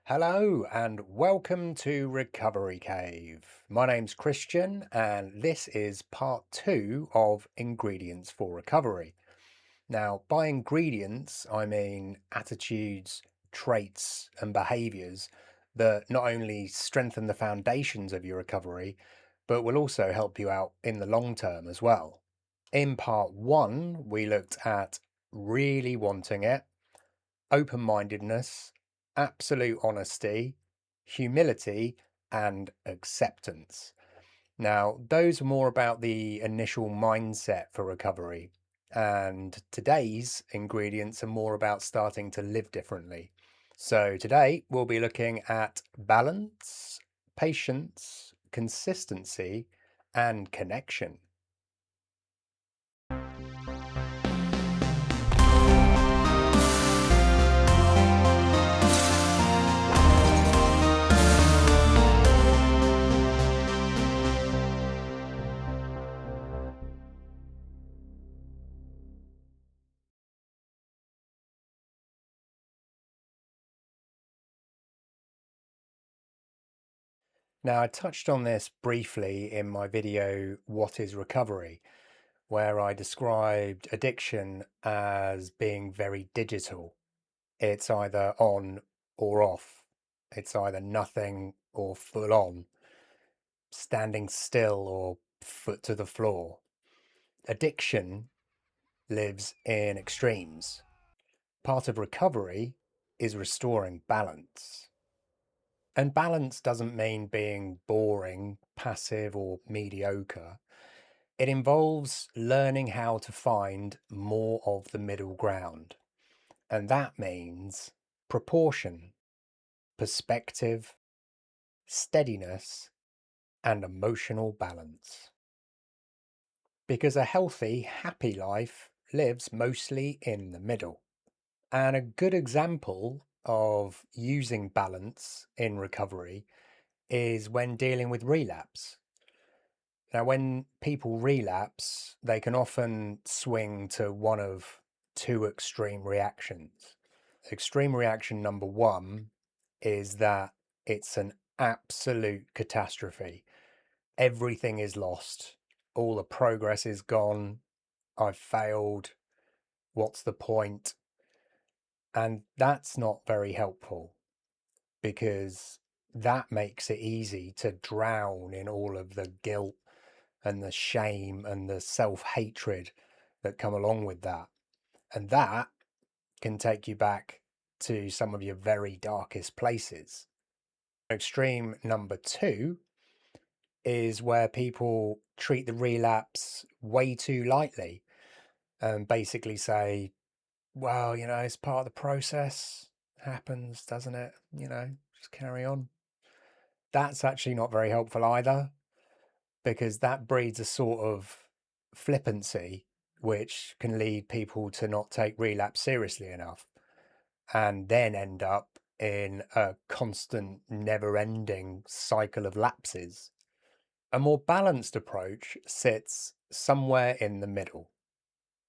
Hello and welcome to Recovery Cave. My name's Christian and this is part two of Ingredients for Recovery. Now, by ingredients, I mean attitudes, traits, and behaviors that not only strengthen the foundations of your recovery, but will also help you out in the long term as well. In part one, we looked at really wanting it, open-mindedness, absolute honesty, humility, and acceptance. Now, those are more about the initial mindset for recovery, and today's ingredients are more about starting to live differently. So, today we'll be looking at balance, patience, consistency, and connection. Now, I touched on this briefly in my video, What is Recovery, where I described addiction as being very digital. It's either on or off. It's either nothing or full on, standing still or foot to the floor. Addiction lives in extremes. Part of recovery is restoring balance. And balance doesn't mean being boring, passive, or mediocre. It involves learning how to find more of the middle ground. And that means proportion, perspective, steadiness, and emotional balance. Because a healthy, happy life lives mostly in the middle. And a good example of using balance in recovery is when dealing with relapse. Now, when people relapse, they can often swing to one of two extreme reactions. Extreme reaction number one is that it's an absolute catastrophe. Everything is lost. All the progress is gone. I've failed. What's the point? And that's not very helpful because that makes it easy to drown in all of the guilt and the shame and the self-hatred that come along with that. And that can take you back to some of your very darkest places. Extreme number two is where people treat the relapse way too lightly and basically say, well, it's part of the process. Happens, doesn't it? Just carry on. That's actually not very helpful either, because that breeds a sort of flippancy which can lead people to not take relapse seriously enough and then end up in a constant, never-ending cycle of lapses. A more balanced approach sits somewhere in the middle.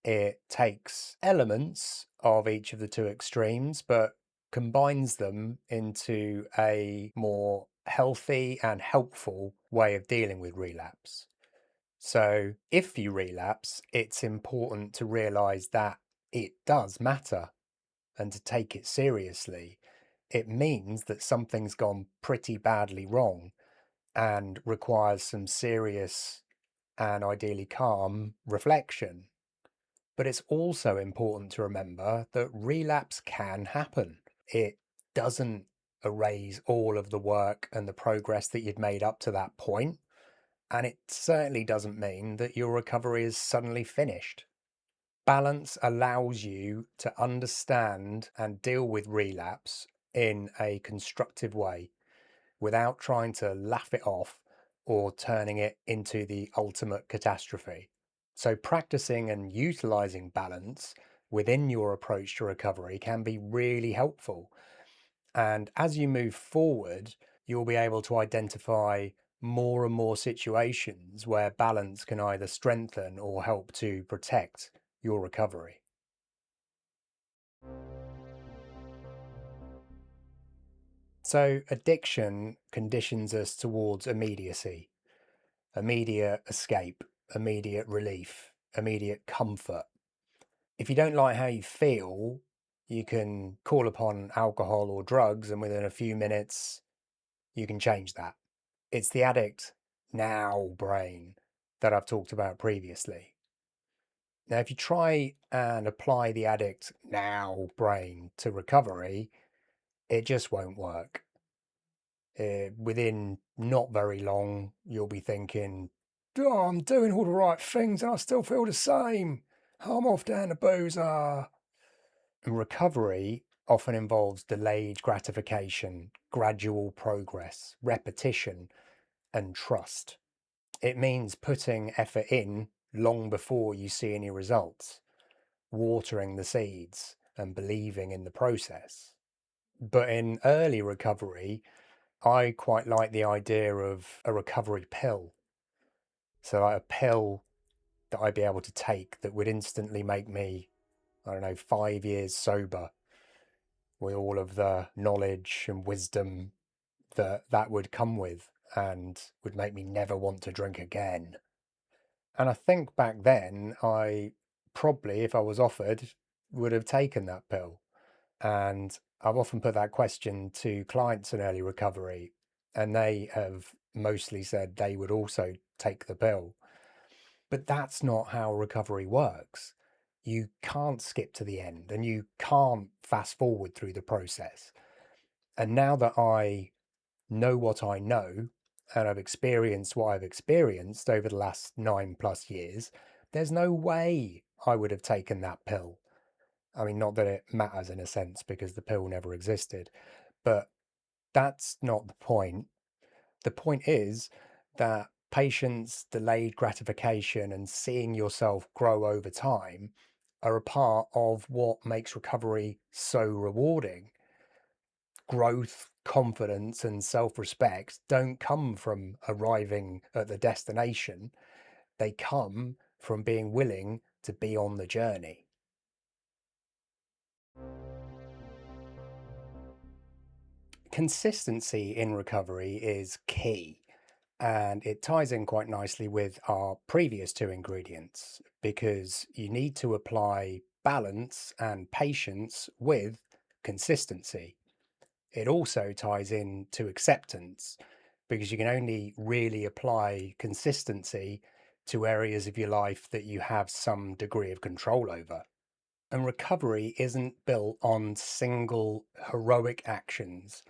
It takes elements of each of the two extremes, but combines them into a more healthy and helpful way of dealing with relapse. So if you relapse, it's important to realize that it does matter and to take it seriously. It means that something's gone pretty badly wrong and requires some serious and ideally calm reflection. But it's also important to remember that relapse can happen. It doesn't erase all of the work and the progress that you'd made up to that point. And it certainly doesn't mean that your recovery is suddenly finished. Balance allows you to understand and deal with relapse in a constructive way without trying to laugh it off or turning it into the ultimate catastrophe. So, practicing and utilizing balance within your approach to recovery can be really helpful. And as you move forward, you'll be able to identify more and more situations where balance can either strengthen or help to protect your recovery. So, addiction conditions us towards immediacy, immediate escape, immediate relief, immediate comfort. If you don't like how you feel, you can call upon alcohol or drugs, and within a few minutes, you can change that. It's the addict now brain that I've talked about previously. Now, if you try and apply the addict now brain to recovery, it just won't work. Within not very long, you'll be thinking, oh, I'm doing all the right things and I still feel the same. I'm off down the boozer. And recovery often involves delayed gratification, gradual progress, repetition, and trust. It means putting effort in long before you see any results, watering the seeds and believing in the process. But in early recovery, I quite like the idea of a recovery pill. So like a pill that I'd be able to take that would instantly make me, I don't know, 5 years sober with all of the knowledge and wisdom that would come with and would make me never want to drink again. And I think back then, I probably, if I was offered, would have taken that pill. And I've often put that question to clients in early recovery, and they have mostly said they would also take the pill. But that's not how recovery works. You can't skip to the end and you can't fast forward through the process. And now that I know what I know and I've experienced what I've experienced over the last 9+ years, there's no way I would have taken that pill. I mean, not that it matters in a sense because the pill never existed, but that's not the point. The point is that patience, delayed gratification, and seeing yourself grow over time are a part of what makes recovery so rewarding. Growth, confidence, and self respect don't come from arriving at the destination, they come from being willing to be on the journey. Consistency in recovery is key. And it ties in quite nicely with our previous two ingredients because you need to apply balance and patience with consistency. It also ties in to acceptance because you can only really apply consistency to areas of your life that you have some degree of control over. And recovery isn't built on single heroic actions,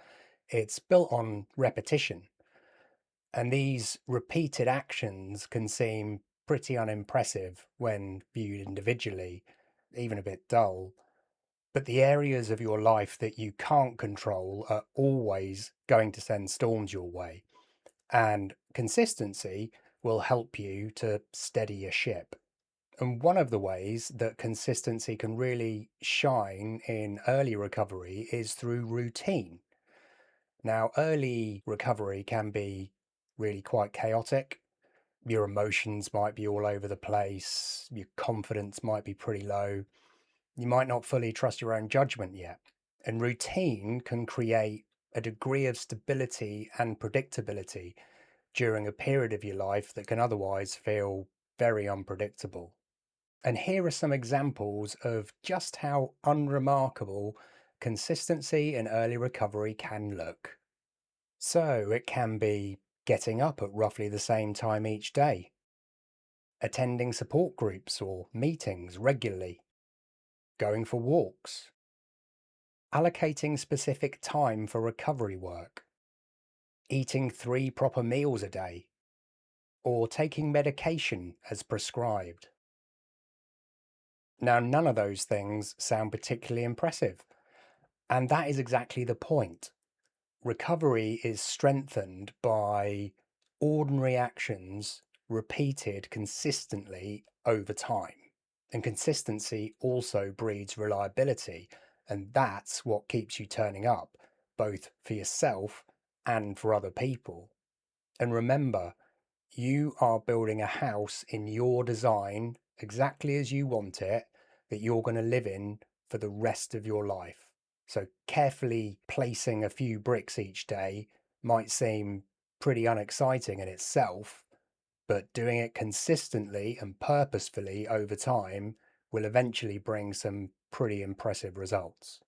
it's built on repetition. And these repeated actions can seem pretty unimpressive when viewed individually, even a bit dull. But the areas of your life that you can't control are always going to send storms your way. And consistency will help you to steady your ship. And one of the ways that consistency can really shine in early recovery is through routine. Now, early recovery can be really quite chaotic. Your emotions might be all over the place. Your confidence might be pretty low. You might not fully trust your own judgment yet. And routine can create a degree of stability and predictability during a period of your life that can otherwise feel very unpredictable. And here are some examples of just how unremarkable consistency in early recovery can look. So it can be getting up at roughly the same time each day, attending support groups or meetings regularly, going for walks, allocating specific time for recovery work, eating 3 proper meals a day, or taking medication as prescribed. Now, none of those things sound particularly impressive, and that is exactly the point. Recovery is strengthened by ordinary actions repeated consistently over time. And consistency also breeds reliability. And that's what keeps you turning up, both for yourself and for other people. And remember, you are building a house in your design exactly as you want it that you're going to live in for the rest of your life. So, carefully placing a few bricks each day might seem pretty unexciting in itself, but doing it consistently and purposefully over time will eventually bring some pretty impressive results.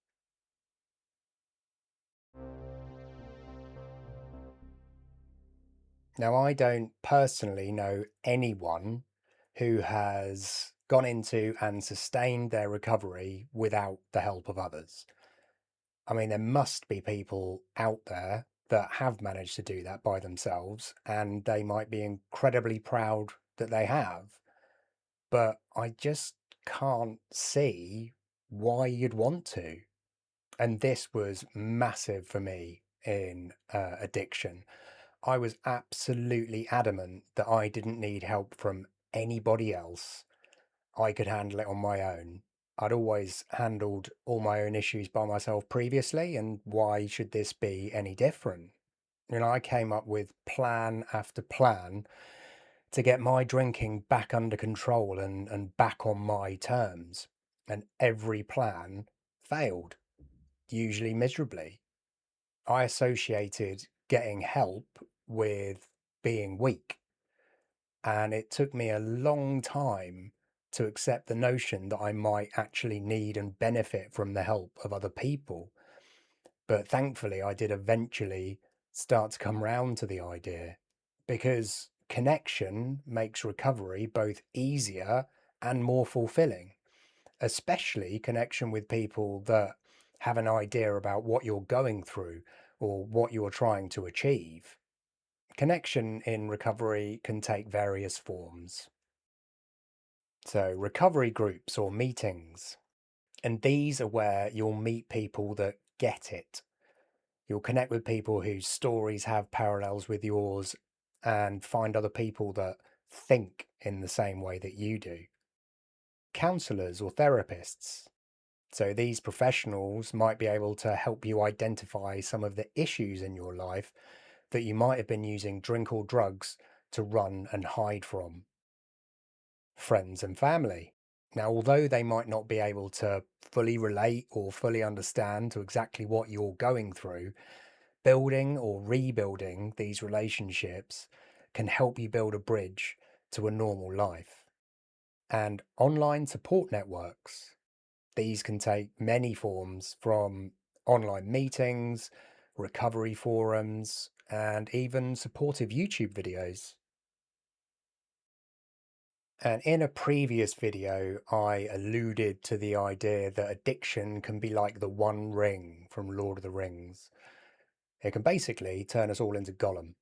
Now, I don't personally know anyone who has gone into and sustained their recovery without the help of others. I mean, there must be people out there that have managed to do that by themselves, and they might be incredibly proud that they have. But I just can't see why you'd want to. And this was massive for me in addiction. I was absolutely adamant that I didn't need help from anybody else. I could handle it on my own. I'd always handled all my own issues by myself previously, and why should this be any different? I came up with plan after plan to get my drinking back under control and back on my terms. And every plan failed, usually miserably. I associated getting help with being weak. And it took me a long time to accept the notion that I might actually need and benefit from the help of other people. But thankfully, I did eventually start to come round to the idea because connection makes recovery both easier and more fulfilling, especially connection with people that have an idea about what you're going through or what you're trying to achieve. Connection in recovery can take various forms. So, recovery groups or meetings, and these are where you'll meet people that get it. You'll connect with people whose stories have parallels with yours and find other people that think in the same way that you do. Counselors or therapists. So, these professionals might be able to help you identify some of the issues in your life that you might have been using drink or drugs to run and hide from. Friends and family. Now, although they might not be able to fully relate or fully understand to exactly what you're going through, building or rebuilding these relationships can help you build a bridge to a normal life. And online support networks. These can take many forms, from online meetings, recovery forums, and even supportive YouTube videos. And in a previous video, I alluded to the idea that addiction can be like the One Ring from Lord of the Rings. It can basically turn us all into Gollum.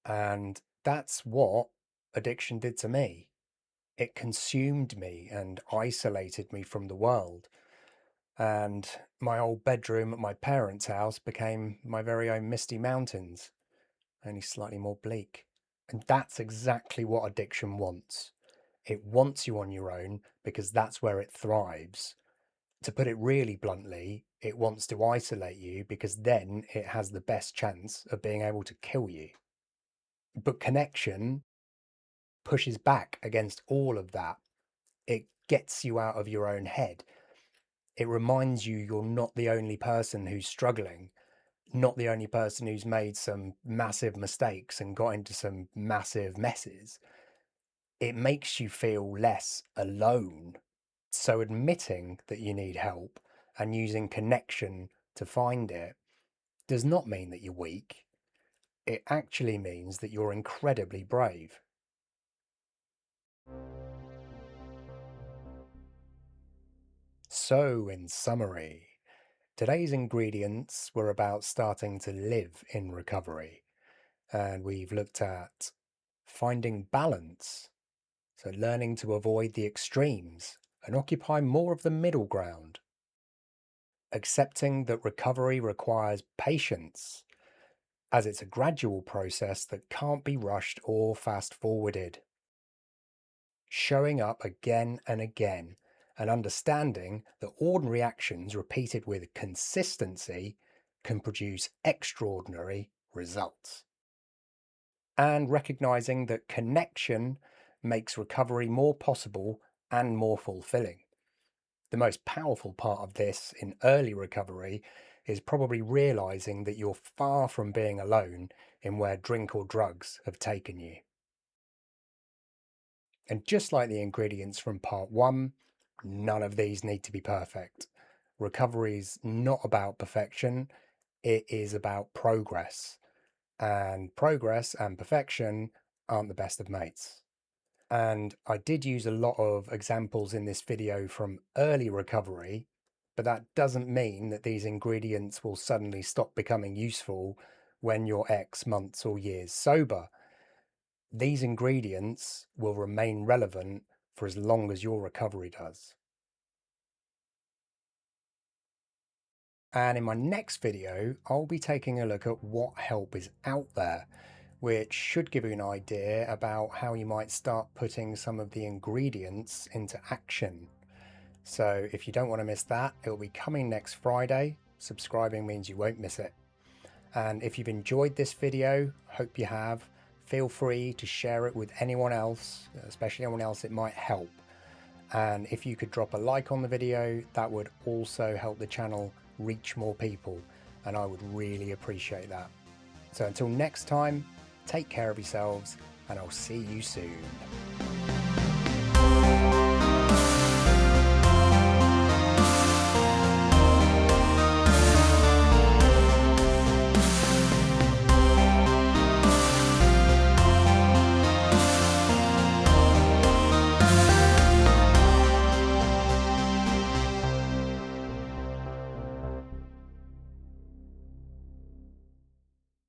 And that's what addiction did to me. It consumed me and isolated me from the world. And my old bedroom at my parents' house became my very own Misty Mountains, only slightly more bleak. And that's exactly what addiction wants. It wants you on your own because that's where it thrives. To put it really bluntly, it wants to isolate you because then it has the best chance of being able to kill you. But connection pushes back against all of that. It gets you out of your own head. It reminds you you're not the only person who's struggling, not the only person who's made some massive mistakes and got into some massive messes. It makes you feel less alone. So, admitting that you need help and using connection to find it does not mean that you're weak. It actually means that you're incredibly brave. So, in summary, today's ingredients were about starting to live in recovery. And we've looked at finding balance, so learning to avoid the extremes and occupy more of the middle ground. Accepting that recovery requires patience, as it's a gradual process that can't be rushed or fast forwarded. Showing up again and again, and understanding that ordinary actions repeated with consistency can produce extraordinary results. And recognizing that connection makes recovery more possible and more fulfilling. The most powerful part of this in early recovery is probably realizing that you're far from being alone in where drink or drugs have taken you. And just like the ingredients from part one, none of these need to be perfect. Recovery's not about perfection, it is about progress. And progress and perfection aren't the best of mates. And I did use a lot of examples in this video from early recovery, but that doesn't mean that these ingredients will suddenly stop becoming useful when you're X months or years sober. These ingredients will remain relevant for as long as your recovery does. And in my next video, I'll be taking a look at what help is out there, which should give you an idea about how you might start putting some of the ingredients into action. So if you don't want to miss that, it'll be coming next Friday. Subscribing means you won't miss it. And if you've enjoyed this video, hope you have, feel free to share it with anyone else, especially anyone else it might help. And if you could drop a like on the video, that would also help the channel reach more people, and I would really appreciate that. So until next time, take care of yourselves, and I'll see you soon.